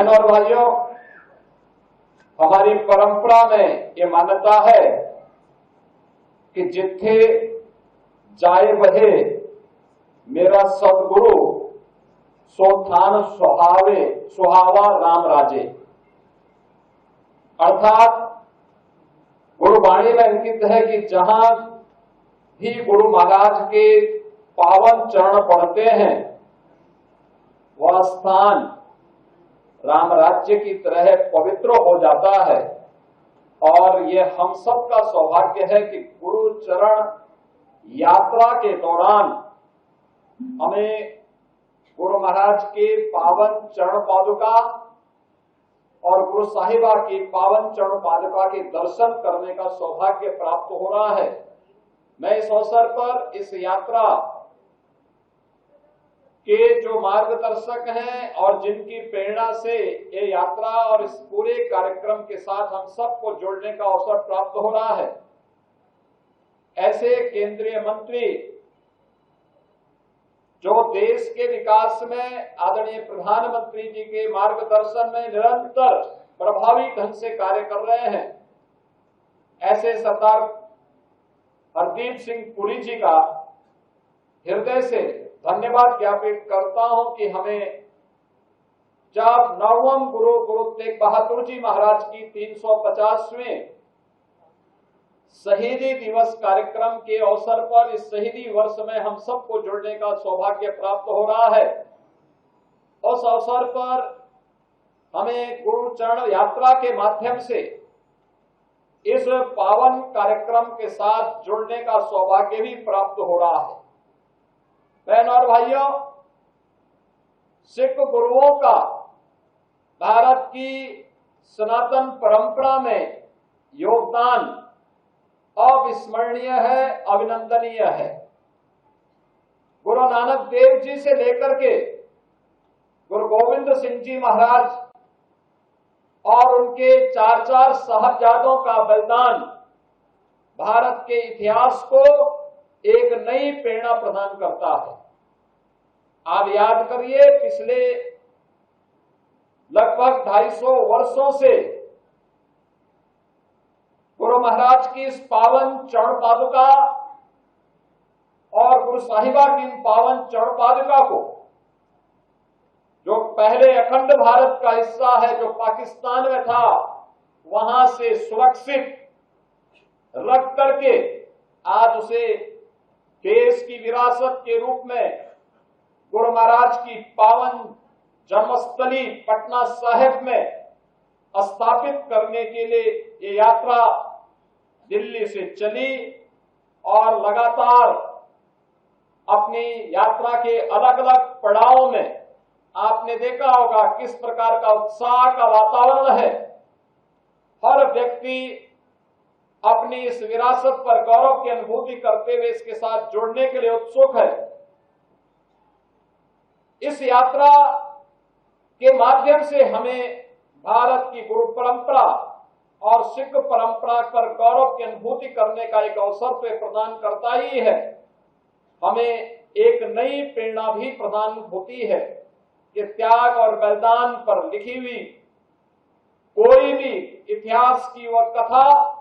बहनों और भाइयों, हमारी परंपरा में ये मान्यता है कि जिथे जाए बहे मेरा सदगुरु, सो थान सुहावा राम राजे। अर्थात गुरुवाणी में अंकित है कि जहां भी गुरु महाराज के पावन चरण पड़ते हैं वह स्थान राम राज्य की तरह पवित्र हो जाता है। और ये हम सब का सौभाग्य है कि गुरु चरण यात्रा के दौरान हमें गुरु महाराज के पावन चरण पादुका और गुरु साहिबा की पावन चरण पादुका के दर्शन करने का सौभाग्य प्राप्त हो रहा है। मैं इस अवसर पर इस यात्रा के जो मार्गदर्शक हैं और जिनकी प्रेरणा से ये यात्रा और इस पूरे कार्यक्रम के साथ हम सबको जोड़ने का अवसर प्राप्त हो रहा है, ऐसे केंद्रीय मंत्री जो देश के विकास में आदरणीय प्रधानमंत्री जी के मार्गदर्शन में निरंतर प्रभावी ढंग से कार्य कर रहे हैं, ऐसे सरदार हरदीप सिंह पुरी जी का हृदय से धन्यवाद ज्ञापित करता हूं कि हमें जब 9वें गुरु तेग बहादुर जी महाराज की 350वें शहीदी दिवस कार्यक्रम के अवसर पर इस शहीदी वर्ष में हम सबको जुड़ने का सौभाग्य प्राप्त हो रहा है। उस अवसर पर हमें गुरु चरण यात्रा के माध्यम से इस पावन कार्यक्रम के साथ जुड़ने का सौभाग्य भी प्राप्त हो रहा है। बहनों और भाइयों, सिख गुरुओं का भारत की सनातन परंपरा में योगदान अविस्मरणीय है, अभिनंदनीय है। गुरु नानक देव जी से लेकर के गुरु गोविंद सिंह जी महाराज और उनके 4 साहबजादों का बलिदान भारत के इतिहास को एक नई प्रेरणा प्रदान करता है। आप याद करिए, पिछले लगभग 250 वर्षों से गुरु महाराज की इस पावन चरण पादुका और गुरु साहिबा की पावन चरण पादुका को, जो पहले अखंड भारत का हिस्सा है जो पाकिस्तान में था, वहां से सुरक्षित रख करके आज उसे देश की विरासत के रूप में गुरु महाराज की पावन जन्मस्थली पटना साहिब में स्थापित करने के लिए ये यात्रा दिल्ली से चली और लगातार अपनी यात्रा के अलग अलग पड़ावों में आपने देखा होगा किस प्रकार का उत्साह का वातावरण है। हर व्यक्ति अपनी इस विरासत पर गौरव की अनुभूति करते हुए इसके साथ जुड़ने के लिए उत्सुक है। इस यात्रा के माध्यम से हमें भारत की गुरु परंपरा और सिख परंपरा पर गौरव की अनुभूति करने का एक अवसर तो प्रदान करता ही है, हमें एक नई प्रेरणा भी प्रदान होती है कि त्याग और बलिदान पर लिखी हुई कोई भी इतिहास की वह कथा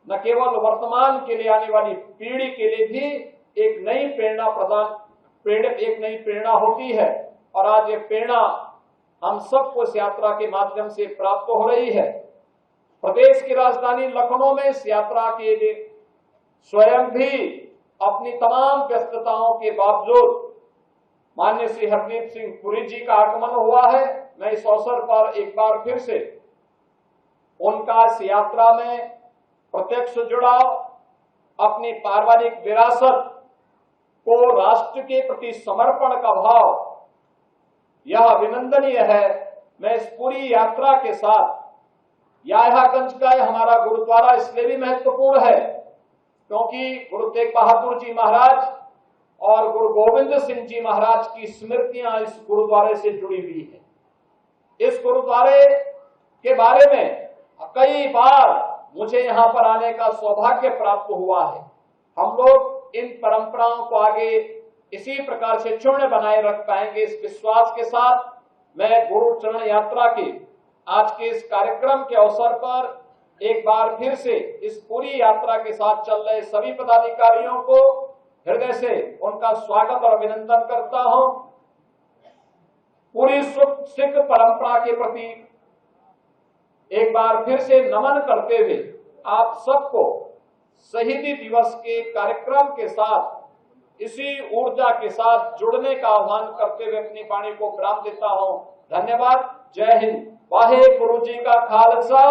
न केवल वर्तमान के लिए आने वाली पीढ़ी के लिए भी एक नई प्रेरणा होती है। और आज ये प्रेरणा हम सबको इस यात्रा के माध्यम से प्राप्त हो रही है। प्रदेश की राजधानी लखनऊ में इस यात्रा के लिए स्वयं भी अपनी तमाम व्यस्तताओं के बावजूद माननीय श्री हरदीप सिंह पुरी जी का आगमन हुआ है। मैं इस अवसर पर एक बार फिर से उनका इस यात्रा में प्रत्यक्ष जुड़ाव, अपनी पारिवारिक विरासत को राष्ट्र के प्रति समर्पण का भाव, यह अभिनंदनीय है। मैं इस पूरी यात्रा के साथ याह्यागंज का हमारा गुरुद्वारा इसलिए भी महत्वपूर्ण है क्योंकि गुरु तेग बहादुर जी महाराज और गुरु गोविंद सिंह जी महाराज की स्मृतियां इस गुरुद्वारे से जुड़ी हुई है। इस गुरुद्वारे के बारे में कई बार मुझे यहां पर आने का सौभाग्य प्राप्त हुआ है। हम लोग इन परंपराओं को आगे इसी प्रकार से क्षुण्ण बनाए रख पाएंगे इस विश्वास के साथ मैं गुरु चरण यात्रा के आज के इस कार्यक्रम के अवसर पर एक बार फिर से इस पूरी यात्रा के साथ चल रहे सभी पदाधिकारियों को हृदय से उनका स्वागत और अभिनंदन करता हूं। पूरी सिख परंपरा के प्रति एक बार फिर से नमन करते हुए आप सबको शहीदी दिवस के कार्यक्रम के साथ इसी ऊर्जा के साथ जुड़ने का आह्वान करते हुए अपनी वाणी को विराम देता हूं। धन्यवाद। जय हिंद। वाहे गुरु जी का खालसा।